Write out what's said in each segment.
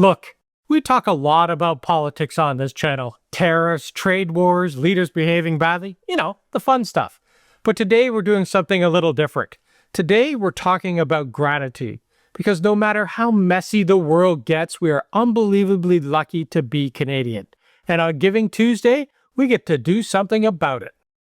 Look, we talk a lot about politics on this channel. Tariffs, trade wars, leaders behaving badly, the fun stuff. But today we're doing something a little different. Today we're talking about gratitude. Because no matter how messy the world gets, we are unbelievably lucky to be Canadian. And on Giving Tuesday, we get to do something about it.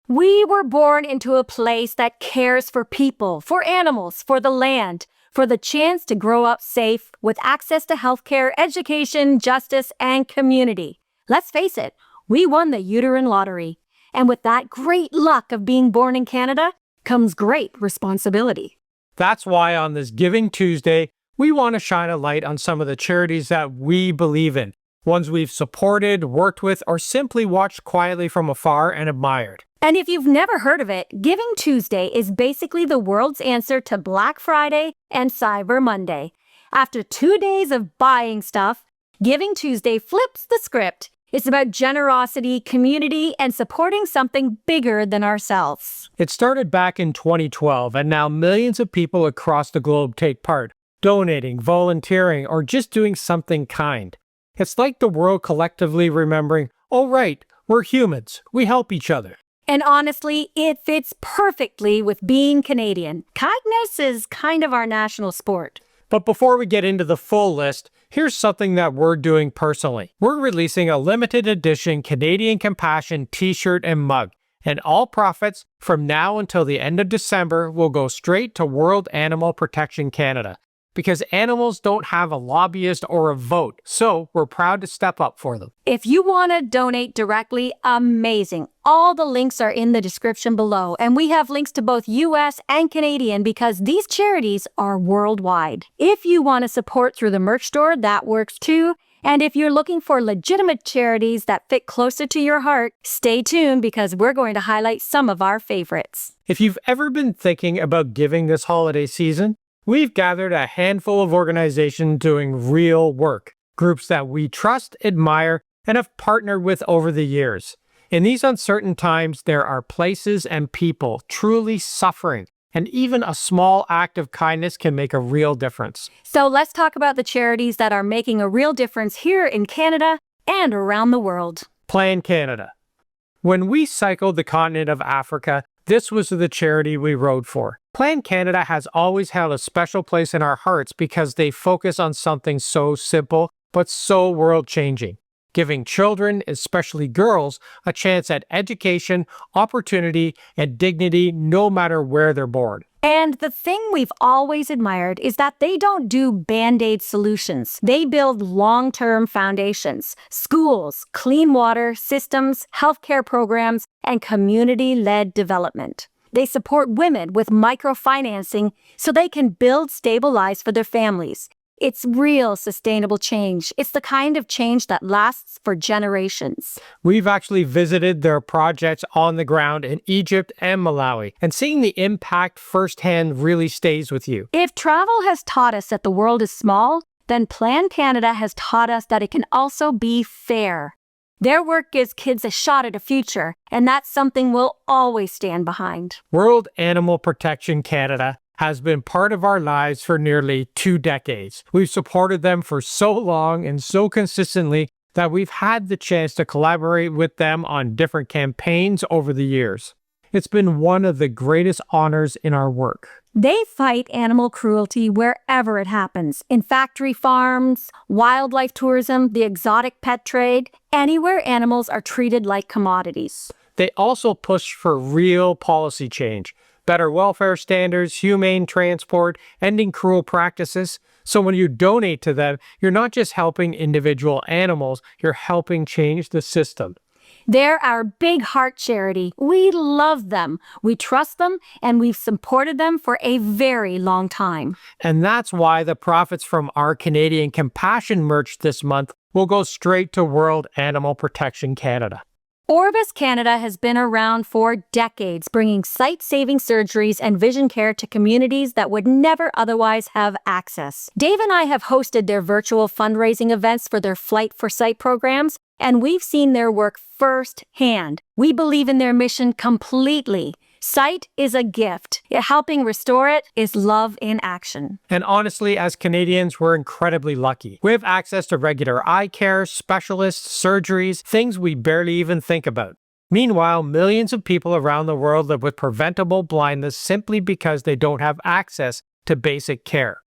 We were born into a place that cares for people, for animals, for the land, for the chance to grow up safe with access to healthcare, education, justice, and community. Let's face it, we won the uterine lottery. And with that great luck of being born in Canada comes great responsibility. That's why on this Giving Tuesday, we want to shine a light on some of the charities that we believe in, ones we've supported, worked with, or simply watched quietly from afar and admired. And if you've never heard of it, Giving Tuesday is basically the world's answer to Black Friday and Cyber Monday. After 2 days of buying stuff, Giving Tuesday flips the script. It's about generosity, community, and supporting something bigger than ourselves. It started back in 2012, and now millions of people across the globe take part, donating, volunteering, or just doing something kind. It's like the world collectively remembering, oh right, we're humans, we help each other. And honestly, it fits perfectly with being Canadian. Kindness is kind of our national sport. But before we get into the full list, here's something that we're doing personally. We're releasing a limited edition Canadian Compassion t-shirt and mug, and all profits from now until the end of December will go straight to World Animal Protection Canada, because animals don't have a lobbyist or a vote, so we're proud to step up for them. If you want to donate directly, amazing. All the links are in the description below, and we have links to both US and Canadian because these charities are worldwide. If you want to support through the merch store, that works too. And if you're looking for legitimate charities that fit closer to your heart, stay tuned because we're going to highlight some of our favorites. If you've ever been thinking about giving this holiday season, we've gathered a handful of organizations doing real work, groups that we trust, admire, and have partnered with over the years. In these uncertain times, there are places and people truly suffering, and even a small act of kindness can make a real difference. So let's talk about the charities that are making a real difference here in Canada and around the world. Plan Canada. When we cycled the continent of Africa, this was the charity we rode for. Plan Canada has always held a special place in our hearts because they focus on something so simple but so world-changing, giving children, especially girls, a chance at education, opportunity, and dignity no matter where they're born. And the thing we've always admired is that they don't do band-aid solutions. They build long-term foundations, schools, clean water systems, healthcare programs, and community-led development. They support women with microfinancing so they can build stable lives for their families. It's real sustainable change. It's the kind of change that lasts for generations. We've actually visited their projects on the ground in Egypt and Malawi, and seeing the impact firsthand really stays with you. If travel has taught us that the world is small, then Plan Canada has taught us that it can also be fair. Their work gives kids a shot at a future, and that's something we'll always stand behind. World Animal Protection Canada has been part of our lives for nearly 2 decades. We've supported them for so long and so consistently that we've had the chance to collaborate with them on different campaigns over the years. It's been one of the greatest honors in our work. They fight animal cruelty wherever it happens, in factory farms, wildlife tourism, the exotic pet trade, anywhere animals are treated like commodities. They also push for real policy change, better welfare standards, humane transport, ending cruel practices. So when you donate to them, you're not just helping individual animals, you're helping change the system. They're our big heart charity. We love them, we trust them, and we've supported them for a very long time. And that's why the profits from our Canadian Compassion merch this month will go straight to World Animal Protection Canada. Orbis Canada has been around for decades, bringing sight-saving surgeries and vision care to communities that would never otherwise have access. Dave and I have hosted their virtual fundraising events for their Flight for Sight programs, and we've seen their work firsthand. We believe in their mission completely. Sight is a gift. Helping restore it is love in action. And honestly, as Canadians, we're incredibly lucky. We have access to regular eye care, specialists, surgeries, things we barely even think about. Meanwhile, millions of people around the world live with preventable blindness simply because they don't have access to basic care.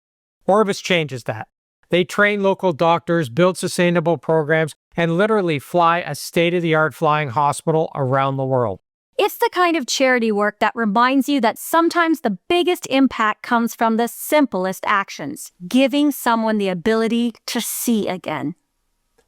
Orbis changes that. They train local doctors, build sustainable programs, and literally fly a state-of-the-art flying hospital around the world. It's the kind of charity work that reminds you that sometimes the biggest impact comes from the simplest actions, giving someone the ability to see again.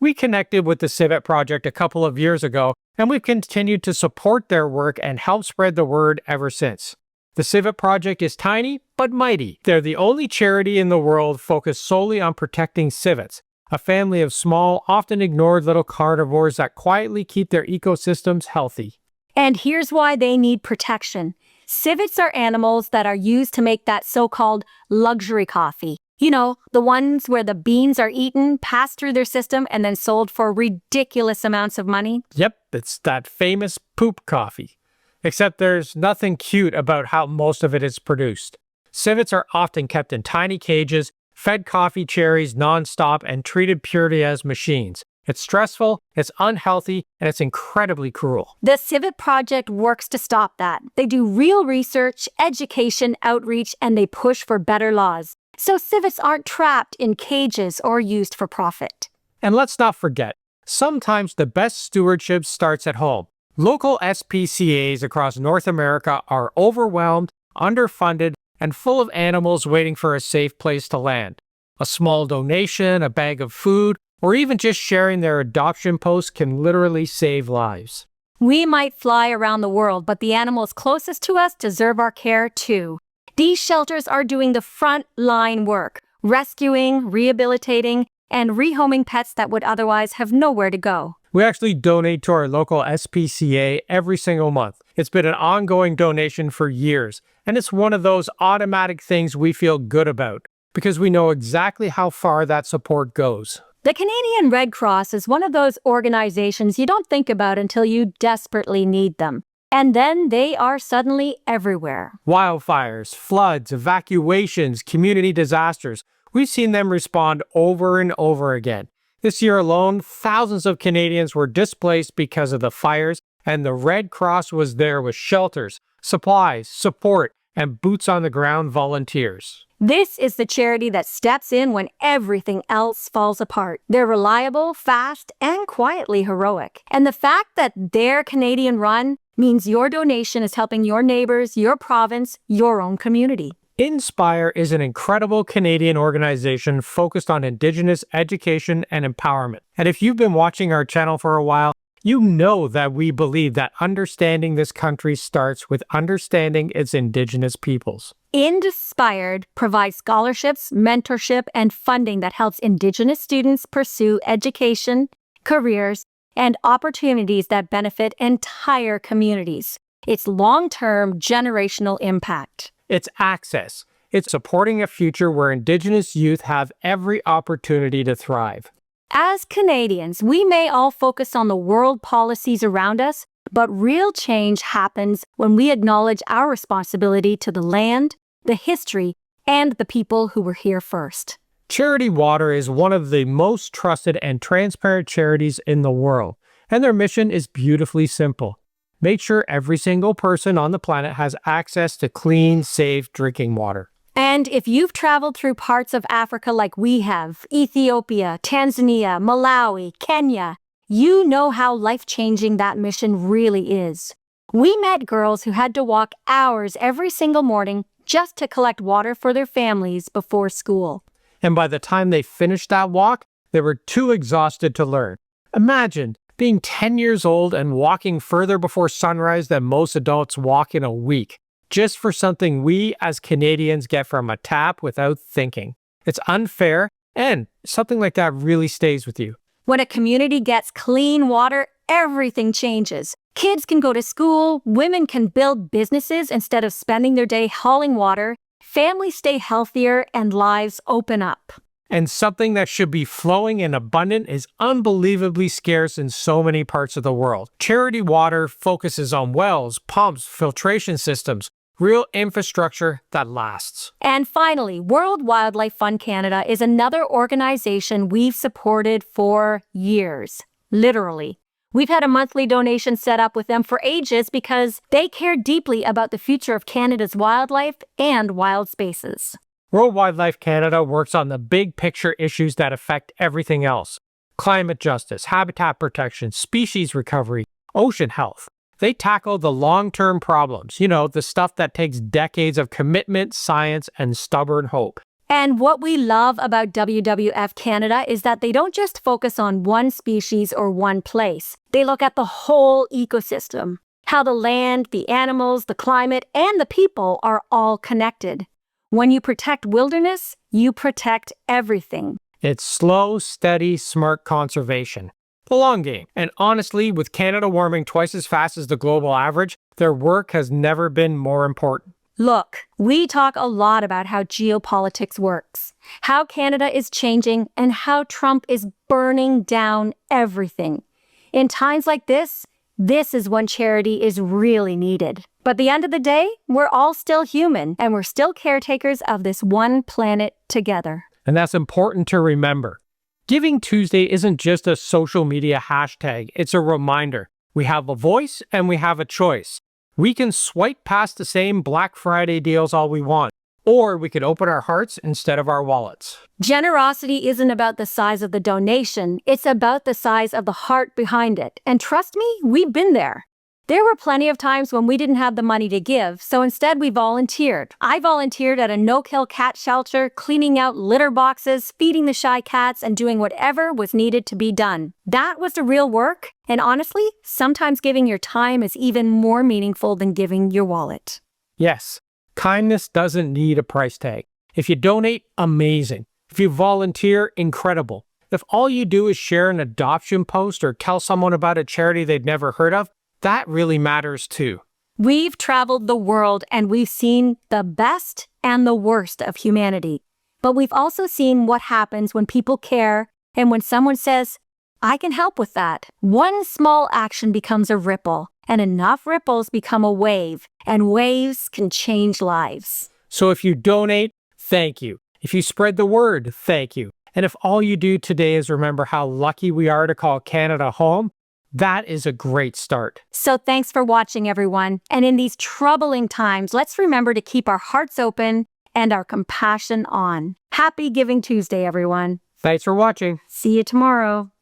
We connected with the Civet Project a couple of years ago, and we've continued to support their work and help spread the word ever since. The Civet Project is tiny, but mighty. They're the only charity in the world focused solely on protecting civets, a family of small, often ignored little carnivores that quietly keep their ecosystems healthy. And here's why they need protection. Civets are animals that are used to make that so-called luxury coffee. You know, the ones where the beans are eaten, passed through their system, and then sold for ridiculous amounts of money. Yep, it's that famous poop coffee. Except there's nothing cute about how most of it is produced. Civets are often kept in tiny cages, fed coffee cherries non-stop, and treated purely as machines. It's stressful, it's unhealthy, and it's incredibly cruel. The Civet Project works to stop that. They do real research, education, outreach, and they push for better laws. So civets aren't trapped in cages or used for profit. And let's not forget, sometimes the best stewardship starts at home. Local SPCAs across North America are overwhelmed, underfunded, and full of animals waiting for a safe place to land. A small donation, a bag of food, or even just sharing their adoption post can literally save lives. We might fly around the world, but the animals closest to us deserve our care too. These shelters are doing the front line work, rescuing, rehabilitating, and rehoming pets that would otherwise have nowhere to go. We actually donate to our local SPCA every single month. It's been an ongoing donation for years, and it's one of those automatic things we feel good about, because we know exactly how far that support goes. The Canadian Red Cross is one of those organizations you don't think about until you desperately need them. And then they are suddenly everywhere. Wildfires, floods, evacuations, community disasters. We've seen them respond over and over again. This year alone, thousands of Canadians were displaced because of the fires, and the Red Cross was there with shelters, supplies, support, and boots-on-the-ground volunteers. This is the charity that steps in when everything else falls apart. They're reliable, fast, and quietly heroic. And the fact that they're Canadian-run means your donation is helping your neighbors, your province, your own community. Indspire is an incredible Canadian organization focused on Indigenous education and empowerment. And if you've been watching our channel for a while, you know that we believe that understanding this country starts with understanding its Indigenous peoples. Indspire provides scholarships, mentorship, and funding that helps Indigenous students pursue education, careers, and opportunities that benefit entire communities. It's long-term, generational impact. It's access. It's supporting a future where Indigenous youth have every opportunity to thrive. As Canadians, we may all focus on the world policies around us, but real change happens when we acknowledge our responsibility to the land, the history, and the people who were here first. Charity Water is one of the most trusted and transparent charities in the world, and their mission is beautifully simple. Make sure every single person on the planet has access to clean, safe drinking water. And if you've traveled through parts of Africa like we have, Ethiopia, Tanzania, Malawi, Kenya, you know how life-changing that mission really is. We met girls who had to walk hours every single morning just to collect water for their families before school. And by the time they finished that walk, they were too exhausted to learn. Imagine being 10 years old and walking further before sunrise than most adults walk in a week, just for something we as Canadians get from a tap without thinking. It's unfair, and something like that really stays with you. When a community gets clean water, everything changes. Kids can go to school, women can build businesses instead of spending their day hauling water, families stay healthier, and lives open up. And something that should be flowing and abundant is unbelievably scarce in so many parts of the world. Charity water focuses on wells, pumps, filtration systems, real infrastructure that lasts. And finally, World Wildlife Fund Canada is another organization we've supported for years. Literally. We've had a monthly donation set up with them for ages because they care deeply about the future of Canada's wildlife and wild spaces. World Wildlife Canada works on the big picture issues that affect everything else: climate justice, habitat protection, species recovery, ocean health. They tackle the long-term problems, the stuff that takes decades of commitment, science, and stubborn hope. And what we love about WWF Canada is that they don't just focus on one species or one place. They look at the whole ecosystem, how the land, the animals, the climate, and the people are all connected. When you protect wilderness, you protect everything. It's slow, steady, smart conservation. The long game. And honestly, with Canada warming twice as fast as the global average, their work has never been more important. Look, we talk a lot about how geopolitics works, how Canada is changing, and how Trump is burning down everything. In times like this is when charity is really needed. But at the end of the day, we're all still human, and we're still caretakers of this one planet together. And that's important to remember. Giving Tuesday isn't just a social media hashtag, it's a reminder. We have a voice and we have a choice. We can swipe past the same Black Friday deals all we want, or we could open our hearts instead of our wallets. Generosity isn't about the size of the donation, it's about the size of the heart behind it. And trust me, we've been there. There were plenty of times when we didn't have the money to give, so instead we volunteered. I volunteered at a no-kill cat shelter, cleaning out litter boxes, feeding the shy cats, and doing whatever was needed to be done. That was the real work, and honestly, sometimes giving your time is even more meaningful than giving your wallet. Yes, kindness doesn't need a price tag. If you donate, amazing. If you volunteer, incredible. If all you do is share an adoption post or tell someone about a charity they'd never heard of, that really matters too. We've traveled the world and we've seen the best and the worst of humanity. But we've also seen what happens when people care and when someone says, I can help with that. One small action becomes a ripple, and enough ripples become a wave, and waves can change lives. So if you donate, thank you. If you spread the word, thank you. And if all you do today is remember how lucky we are to call Canada home, that is a great start. So thanks for watching, everyone. And in these troubling times, let's remember to keep our hearts open and our compassion on. Happy Giving Tuesday, everyone. Thanks for watching. See you tomorrow.